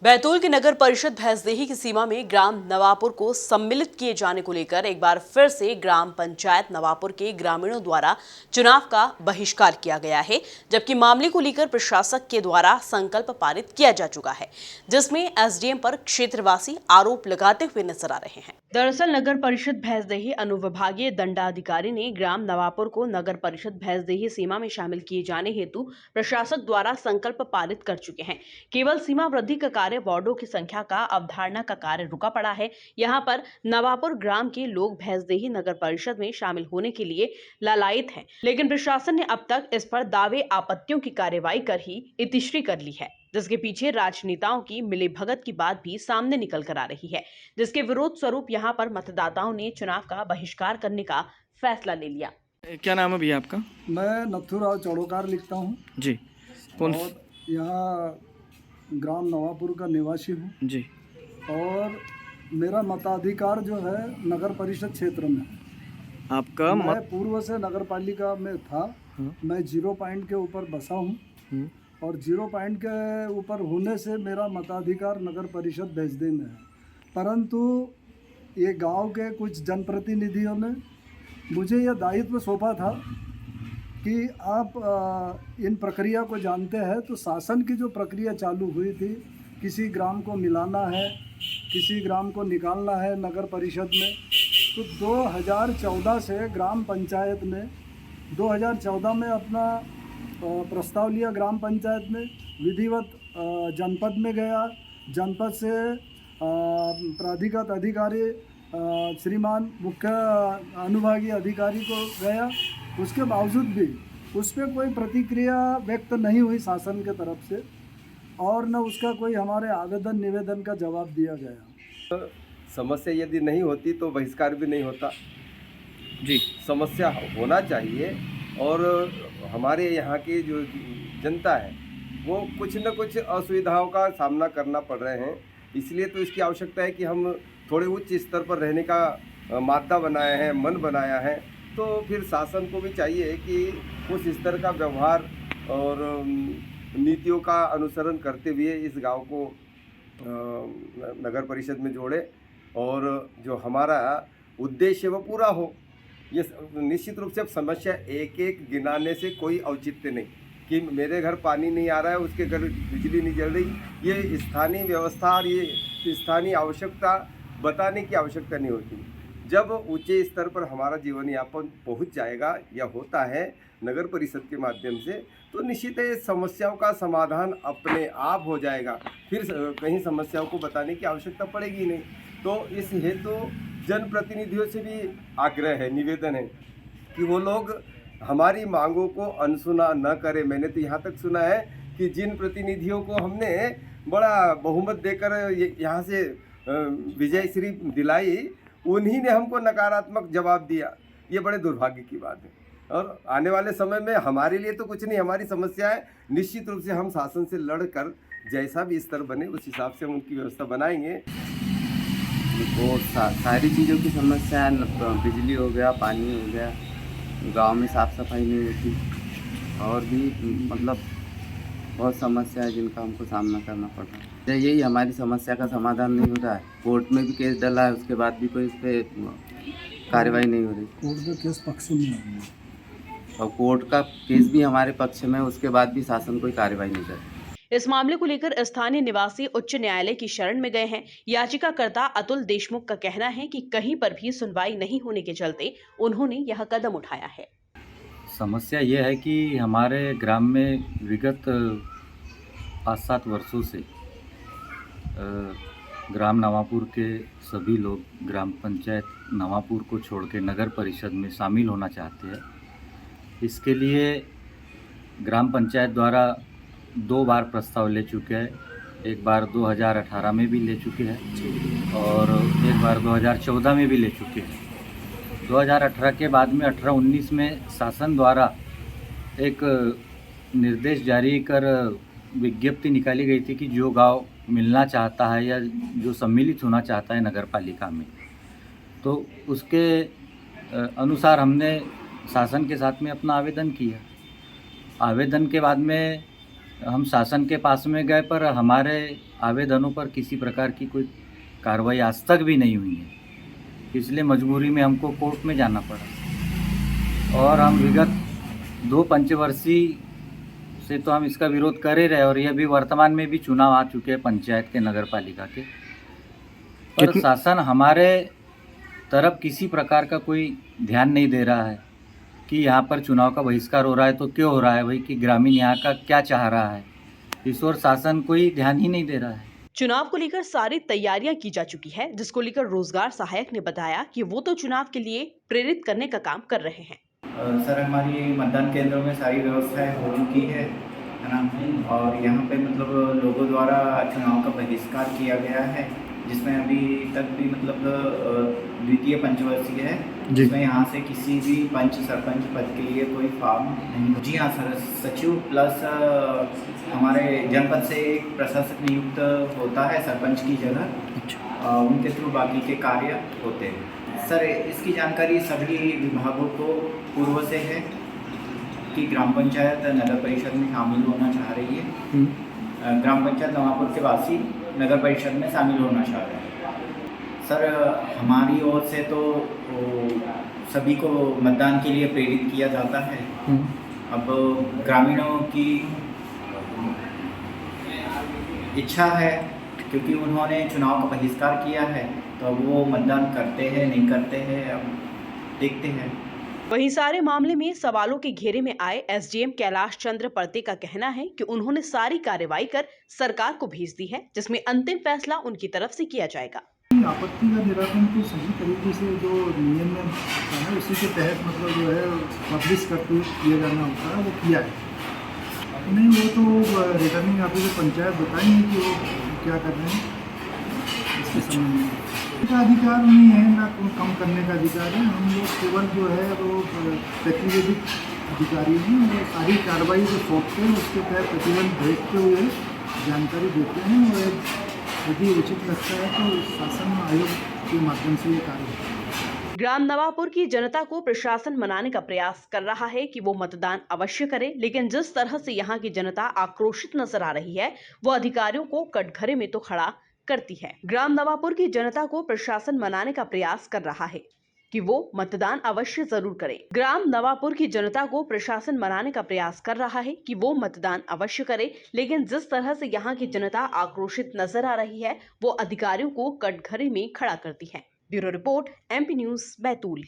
बैतूल की नगर परिषद भैंसदेही की सीमा में ग्राम नवापुर को सम्मिलित किए जाने को लेकर एक बार फिर से ग्राम पंचायत नवापुर के ग्रामीणों द्वारा चुनाव का बहिष्कार किया गया है, जबकि मामले को लेकर प्रशासक के द्वारा संकल्प पारित किया जा चुका है, जिसमें एसडीएम पर क्षेत्रवासी आरोप लगाते हुए नजर आ रहे हैं। दरअसल नगर परिषद भैंसदेही अनुविभागीय दंडाधिकारी ने ग्राम नवापुर को नगर परिषद भैंसदेही सीमा में शामिल किए जाने हेतु प्रशासक द्वारा संकल्प पारित कर चुके हैं। केवल सीमा वृद्धि का कार्य वार्डों की संख्या का अवधारणा का कार्य रुका पड़ा है। यहाँ पर नवापुर ग्राम के लोग भैंसदेही नगर परिषद में शामिल होने के लिए लालायित हैं, लेकिन प्रशासन ने अब तक इस पर दावे आपत्तियों की कार्रवाई कर ही इतिश्री कर ली है, जिसके पीछे राजनेताओं की मिलीभगत की बात भी सामने निकल कर आ रही है, जिसके विरोध स्वरूप यहाँ पर मतदाताओं ने चुनाव का बहिष्कार करने का फैसला ले लिया। क्या नाम है भैया आपका? मैं नथुराव चौड़ोकार लिखता हूँ जी। कौन? और यहाँ ग्राम नवापुर का निवासी हूँ जी। और मेरा मताधिकार जो है नगर परिषद क्षेत्र में है। आपका मैं पूर्व से नगर पालिका में था। मैं 0 पॉइंट के ऊपर बसा हूँ और 0 पॉइंट के ऊपर होने से मेरा मताधिकार नगर परिषद भैंसदेही में है, परंतु ये गांव के कुछ जनप्रतिनिधियों ने मुझे यह दायित्व सौंपा था कि आप इन प्रक्रिया को जानते हैं। तो शासन की जो प्रक्रिया चालू हुई थी, किसी ग्राम को मिलाना है, किसी ग्राम को निकालना है नगर परिषद में, तो 2014 से ग्राम पंचायत ने 2014 में अपना प्रस्ताव लिया। ग्राम पंचायत में विधिवत जनपद में गया, जनपद से प्राधिकृत अधिकारी श्रीमान मुख्य अनुभागीय अधिकारी को गया। उसके बावजूद भी उस पर कोई प्रतिक्रिया व्यक्त नहीं हुई शासन के तरफ से, और न उसका कोई हमारे आवेदन निवेदन का जवाब दिया गया। समस्या यदि नहीं होती तो बहिष्कार भी नहीं होता जी। समस्या होना चाहिए, और हमारे यहाँ की जो जनता है वो कुछ न कुछ असुविधाओं का सामना करना पड़ रहे हैं। इसलिए तो इसकी आवश्यकता है कि हम थोड़े उच्च स्तर पर रहने का मादा बनाया है, मन बनाया है। तो फिर शासन को भी चाहिए कि उस स्तर का व्यवहार और नीतियों का अनुसरण करते हुए इस गांव को नगर परिषद में जोड़े, और जो हमारा उद्देश्य है वो पूरा हो। ये निश्चित रूप से समस्या एक एक गिनाने से कोई औचित्य नहीं कि मेरे घर पानी नहीं आ रहा है, उसके घर बिजली नहीं जल रही। ये स्थानीय व्यवस्था और ये स्थानीय आवश्यकता बताने की आवश्यकता नहीं होती। जब ऊंचे स्तर पर हमारा जीवन यापन पहुंच जाएगा या होता है नगर परिषद के माध्यम से, तो निश्चित है समस्याओं का समाधान अपने आप हो जाएगा। फिर कहीं समस्याओं को बताने की आवश्यकता पड़ेगी नहीं। तो इस हेतु जनप्रतिनिधियों से भी आग्रह है, निवेदन है कि वो लोग हमारी मांगों को अनसुना न करें। मैंने तो यहाँ तक सुना है कि जिन प्रतिनिधियों को हमने बड़ा बहुमत देकर यहाँ से विजयश्री दिलाई, उन्हीं ने हमको नकारात्मक जवाब दिया। ये बड़े दुर्भाग्य की बात है, और आने वाले समय में हमारे लिए तो कुछ नहीं, हमारी समस्या है। निश्चित रूप से हम शासन से लड़कर जैसा भी स्तर बने उस हिसाब से हम उनकी व्यवस्था बनाएंगे। वो सारी चीज़ों की समस्या है, बिजली हो गया, पानी हो गया, गांव में साफ़ सफाई नहीं होती, और भी मतलब बहुत समस्या है जिनका हमको सामना करना पड़ रहा है। तो यही हमारी समस्या का समाधान नहीं हो रहा है। कोर्ट में भी केस डला है, उसके बाद भी कोई इस पर कार्रवाई नहीं हो रही। कोर्ट का केस पक्ष में है और कोर्ट का केस भी हमारे पक्ष में, उसके बाद भी शासन कोई कार्रवाई नहीं कर रही। इस मामले को लेकर स्थानीय निवासी उच्च न्यायालय की शरण में गए हैं। याचिकाकर्ता अतुल देशमुख का कहना है कि कहीं पर भी सुनवाई नहीं होने के चलते उन्होंने यह कदम उठाया है। समस्या ये है कि हमारे ग्राम में विगत 5-7 वर्षों से ग्राम नवापुर के सभी लोग ग्राम पंचायत नवापुर को छोड़ के नगर परिषद में शामिल होना चाहते हैं। इसके लिए ग्राम पंचायत द्वारा 2 बार प्रस्ताव ले चुके हैं। एक बार 2018 में भी ले चुके हैं और एक बार 2014 में भी ले चुके हैं। 2018 के बाद में 18-19 में शासन द्वारा एक निर्देश जारी कर विज्ञप्ति निकाली गई थी कि जो गांव मिलना चाहता है या जो सम्मिलित होना चाहता है नगर पालिका में, तो उसके अनुसार हमने शासन के साथ में अपना आवेदन किया। आवेदन के बाद में हम शासन के पास में गए पर हमारे आवेदनों पर किसी प्रकार की कोई कार्रवाई आज तक भी नहीं हुई है, इसलिए मजबूरी में हमको कोर्ट में जाना पड़ा। और हम विगत 2 पंचवर्षीय से तो हम इसका विरोध कर ही रहे, और यह भी वर्तमान में भी चुनाव आ चुके हैं पंचायत के, नगर पालिका के, पर शासन हमारे तरफ किसी प्रकार का कोई ध्यान नहीं दे रहा है कि यहाँ पर चुनाव का बहिष्कार हो रहा है तो क्यों हो रहा है भाई, कि ग्रामीण यहाँ का क्या चाह रहा है, इस ओर शासन कोई ध्यान ही नहीं दे रहा है। चुनाव को लेकर सारी तैयारियां की जा चुकी है, जिसको लेकर रोजगार सहायक ने बताया कि वो तो चुनाव के लिए प्रेरित करने का काम कर रहे हैं। सर हमारी मतदान केंद्रों में सारी व्यवस्थाएं हो चुकी है ना, और यहाँ पे मतलब लोगों द्वारा चुनाव का बहिष्कार किया गया है, जिसमें अभी तक भी मतलब द्वितीय पंचवर्षीय है, जिसमें यहाँ से किसी भी पंच सरपंच पद के लिए कोई फॉर्म नहीं। जी हाँ सर, सचिव प्लस हमारे जनपद से एक प्रशासक नियुक्त होता है सरपंच की जगह, उनके थ्रू बाकी के कार्य होते हैं। सर इसकी जानकारी सभी विभागों को पूर्व से है कि ग्राम पंचायत नगर परिषद में शामिल होना चाह रही है। ग्राम पंचायत नवापुर के वासी नगर परिषद में शामिल होना चाह रहे हैं। सर हमारी ओर से तो सभी को मतदान के लिए प्रेरित किया जाता है। अब ग्रामीणों की इच्छा है, क्योंकि उन्होंने चुनाव का बहिष्कार किया है, तो अब वो मतदान करते हैं नहीं करते हैं, अब देखते हैं। वहीं सारे मामले में सवालों के घेरे में आए एसडीएम कैलाश चंद्र पर्ते का कहना है कि उन्होंने सारी कार्रवाई कर सरकार को भेज दी है, जिसमें अंतिम फैसला उनकी तरफ से किया जाएगा। आपत्ति का निराकरण तो सही तरीके से जो नियम में है उसी के तहत मतलब जो है पब्लिश करके किया जाना होता है, वो किया है। नहीं, वो तो रिटर्निंग ऑफिसर पंचायत बताएंगे कि वो क्या कर रहे हैं इसके संबंध में। का अधिकार नहीं है, ना कोई कम करने का अधिकार है। हम लोग केवल जो है वो प्रतिवेदित अधिकारी हैं, वो सारी कार्रवाई जो सौंपते हैं उसके तहत प्रतिबंध भेजते हुए जानकारी देते हैं, और यदि उचित लगता है तो शासन आयोग के माध्यम से ये कार्य होता है। ग्राम नवापुर की जनता को प्रशासन मनाने का प्रयास कर रहा है कि वो मतदान अवश्य करे, लेकिन जिस तरह से यहाँ की जनता आक्रोशित नजर आ रही है, वो अधिकारियों को कटघरे में तो खड़ा करती है। ग्राम नवापुर की जनता को प्रशासन मनाने का प्रयास कर रहा है कि वो मतदान अवश्य जरूर करे। ग्राम नवापुर की जनता को प्रशासन मनाने का प्रयास कर रहा है कि वो मतदान अवश्य करे, लेकिन जिस तरह से यहाँ की जनता आक्रोशित नजर आ रही है, वो अधिकारियों को कटघरे में खड़ा करती है। Bureau report, MP news, Betul.